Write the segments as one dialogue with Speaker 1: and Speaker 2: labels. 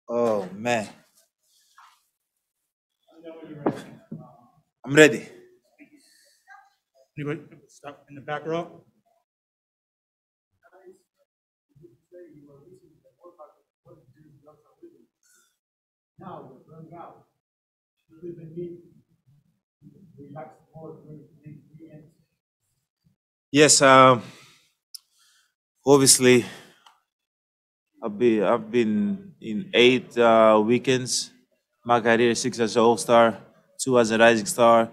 Speaker 1: Oh man, I'm ready.
Speaker 2: Anybody stop in the back row?
Speaker 1: Yes, obviously, I've been in eight weekends. My career, six as an All Star, two as a Rising Star,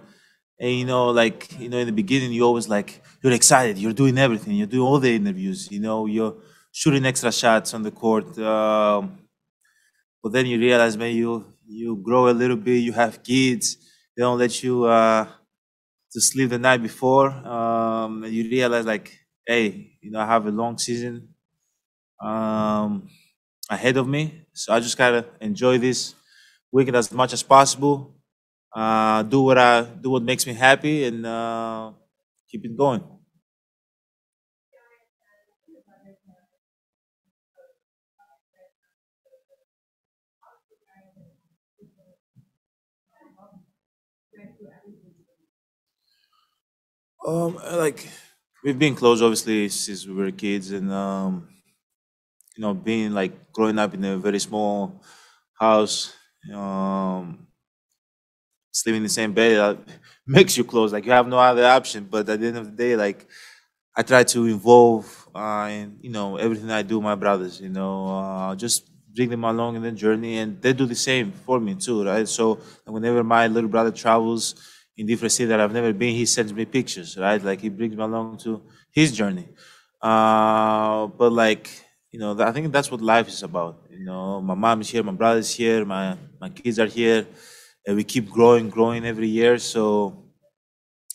Speaker 1: and in the beginning, you always you're excited, you're doing everything, you're doing all the interviews, you're shooting extra shots on the court. But then you realize, man, you grow a little bit, you have kids, they don't let you to sleep the night before, and you realize hey, I have a long season um, ahead of me, so I just gotta enjoy this weekend as much as possible. Do what makes me happy, and keep it going. Like we've been close, obviously, since we were kids, and being growing up in a very small house, um, sleeping in the same bed makes you close. Like you have no other option. But at the end of the day, I try to involve in everything I do. My brothers, just bring them along in the journey, and they do the same for me too, right? So whenever my little brother travels in different cities that I've never been, he sends me pictures, right? Like he brings me along to his journey. But I think that's what life is about. My mom is here, my brother is here, my kids are here, and we keep growing every year. So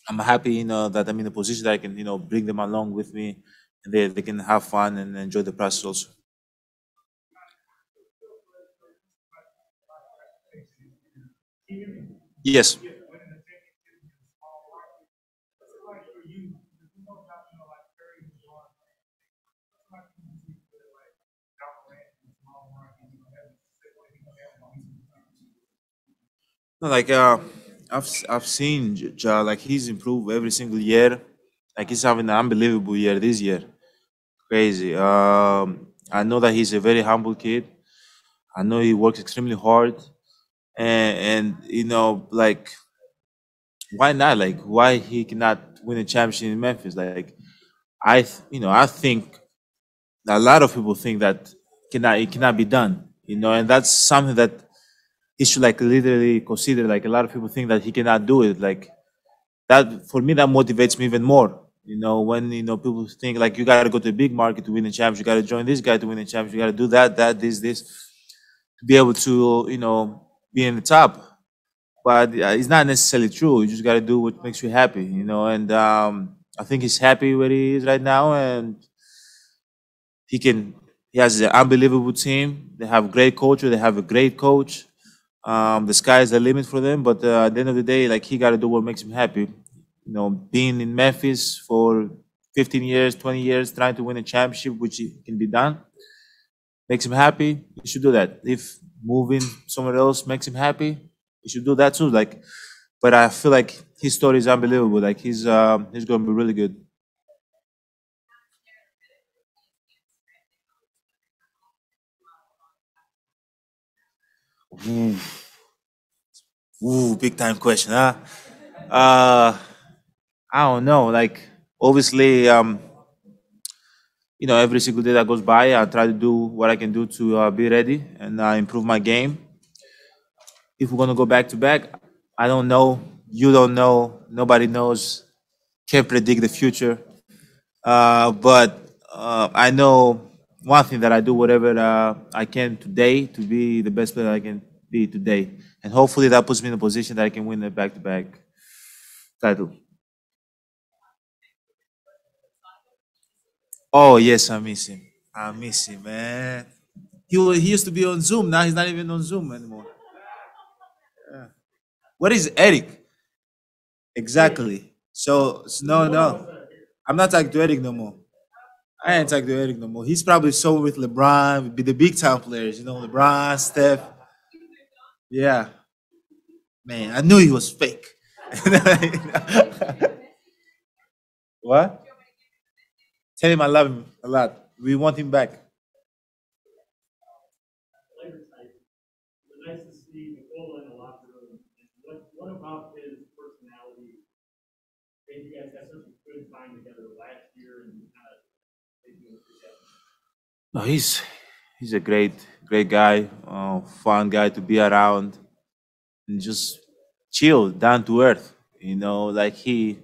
Speaker 1: I'm happy, that I'm in a position that I can, bring them along with me, and they can have fun and enjoy the process also. Yes. No, I've seen Ja, like he's improved every single year. Like he's having an unbelievable year this year. Crazy. I know that he's a very humble kid. I know he works extremely hard, and why not? Like why he cannot win a championship in Memphis? I think a lot of people think that it cannot be done. And that's something that he should literally consider. Like a lot of people think that he cannot do it. Like that for me, that motivates me even more. When people think like you gotta go to a big market to win a championship, you gotta join this guy to win a championship, you gotta do that, this to be able to be in the top. But it's not necessarily true. You just gotta do what makes you happy. And I think he's happy where he is right now, and he has an unbelievable team. They have great culture. They have a great coach. The sky is the limit for them. But at the end of the day, like he got to do what makes him happy. Being in Memphis for 15 years, 20 years, trying to win a championship, which it can be done, makes him happy. He should do that. If moving somewhere else makes him happy, he should do that too. But I feel like his story is unbelievable. Like he's going to be really good. Ooh, big time question, huh? Uh, I don't know. Like obviously, every single day that goes by, I try to do what I can do to be ready and improve my game. If we're gonna go back to back, I don't know. You don't know. Nobody knows. Can't predict the future. But I know one thing that I do whatever I can today to be the best player I can be today, and hopefully that puts me in a position that I can win a back-to-back title. Oh yes, I miss him. I miss him, man. He used to be on Zoom. Now he's not even on Zoom anymore. What is Eric exactly? So no, no, I'm not talking to Eric no more. I ain't talking to Eric no more. He's probably so with LeBron, be the big time players, LeBron, Steph. Yeah, man, I knew he was fake. What? Tell him I love him a lot. We want him back.
Speaker 2: Later type. Nice to see Nicole in the locker room. What about his personality made you guys have such a good time together last year and kind of made you appreciate it?
Speaker 1: No, he's a great guy, fun guy to be around, and just chill, down to earth. Like he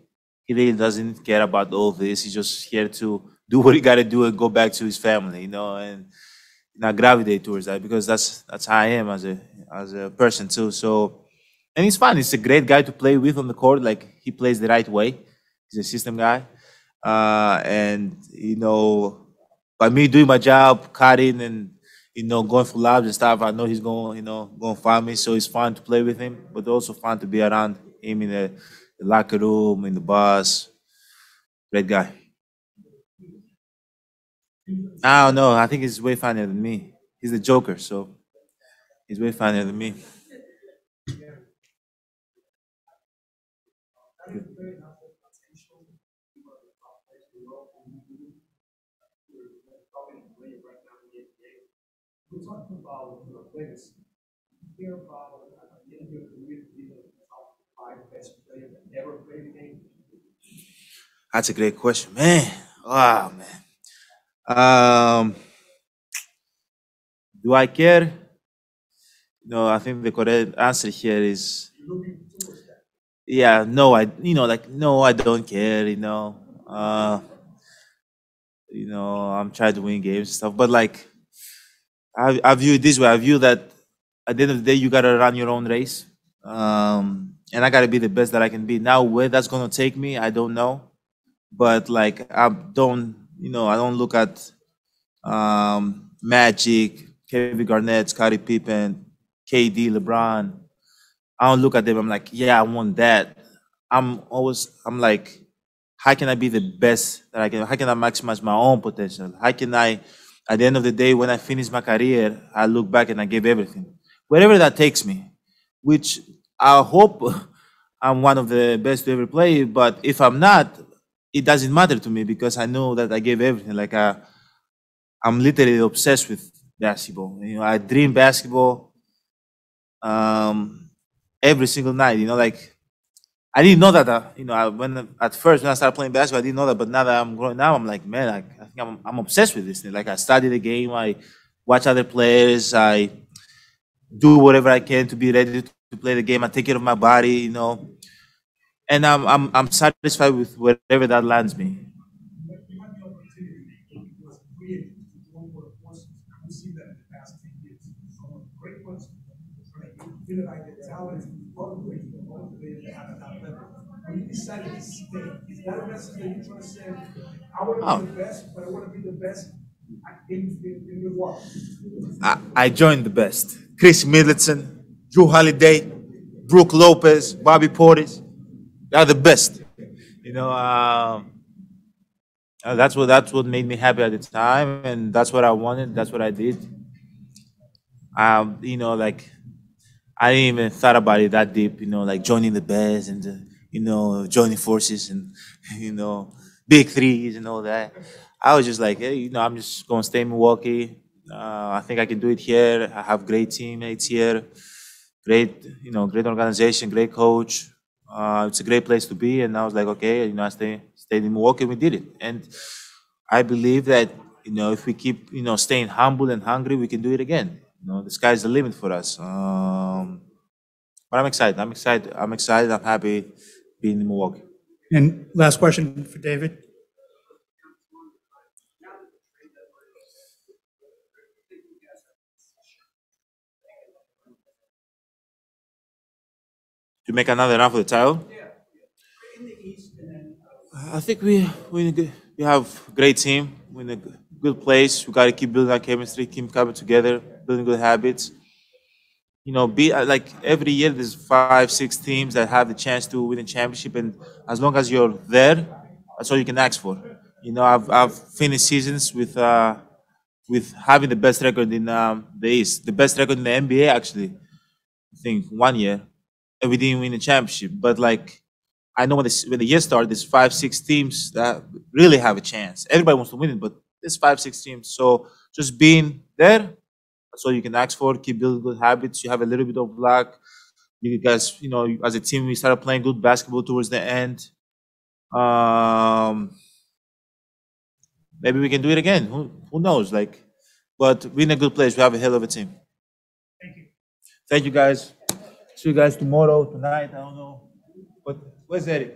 Speaker 1: really doesn't care about all this. He's just here to do what he got to do and go back to his family. And not gravitate towards that because that's how I am as a person too. So, and he's fun. He's a great guy to play with on the court. Like he plays the right way. He's a system guy, and by me doing my job, cutting and going for labs and stuff, I know he's going going to find me. So it's fun to play with him, but also fun to be around him in the locker room, in the bus. Great guy. I don't know. I think he's way funnier than me. He's the Joker, so he's way funnier than me.
Speaker 2: We're talking about legacy. You hear about in your career being the top five best player that ever played the game.
Speaker 1: That's a great question, man. Wow, man. Do I care? No, I think the correct answer here is
Speaker 2: You're looking towards that.
Speaker 1: yeah. No, no, I don't care. I'm trying to win games and stuff, but like I view it this way. I view that at the end of the day, you gotta run your own race, and I gotta be the best that I can be. Now, where that's gonna take me, I don't know. But like, I don't look at Magic, Kevin Garnett, Scottie Pippen, KD, LeBron. I don't look at them. I'm like, yeah, I want that. I'm like, how can I be the best that I can? How can I maximize my own potential? How can I, at the end of the day, when I finish my career, I look back and I give everything, wherever that takes me, which I hope I'm one of the best to ever play. But if I'm not, it doesn't matter to me because I know that I gave everything. Like I'm literally obsessed with basketball. I dream basketball um, every single night. Like I didn't know that. When at first when I started playing basketball, I didn't know that. But now that I'm growing now, I'm like, man, I think I'm obsessed with this thing. Like I study the game, I watch other players, I do whatever I can to be ready to play the game. I take care of my body, and I'm satisfied with wherever that lands me.
Speaker 2: You had the opportunity to was creative to join for the forces. We see that in the past 10 years. So great question. Right? You feel like the talent motivated, motivated to have at that level. When you decided to stay, is that a message that you're trying to send? I want to
Speaker 1: Oh,
Speaker 2: be the best, but I want to be the best in Milwaukee.
Speaker 1: I joined the best. Chris Middleton, Drew Holiday, Brooke Lopez, Bobby Portis. They're the best. You know, that's what made me happy at the time, and that's what I wanted. That's what I did. Like I didn't even thought about it that deep. Like joining the best and joining forces and you know big threes and all that. I was just like, hey, I'm just gonna stay in Milwaukee. I think I can do it here. I have great teammates here. Great organization, great coach. It's a great place to be, and I was like, okay, I stayed in Milwaukee. We did it, and I believe that if we keep staying humble and hungry, we can do it again. The sky's the limit for us. But I'm excited. I'm excited. I'm excited. I'm happy being in Milwaukee.
Speaker 2: And last question for David.
Speaker 1: To make another run for the title, I think we have a great team. We're in a good place. We got to keep building our chemistry, keep coming together, building good habits. Be like every year there's 5, 6 teams that have the chance to win a championship, and as long as you're there, that's all you can ask for. You know, I've finished seasons with having the best record in the East, the best record in the NBA actually. I think 1 year, and we didn't win the championship. But like, I know when the year started, there's 5, 6 teams that really have a chance. Everybody wants to win it, but there's 5, 6 teams. So just being there, that's all you can ask for. Keep building good habits. You have a little bit of luck. You guys, you know, as a team, we started playing good basketball towards the end. Um, Maybe we can do it again. Who knows? Like, but we're in a good place. We have a hell of a team.
Speaker 2: Thank you.
Speaker 1: Thank you guys. See you guys tomorrow, tonight. I don't know. But where's Eddie?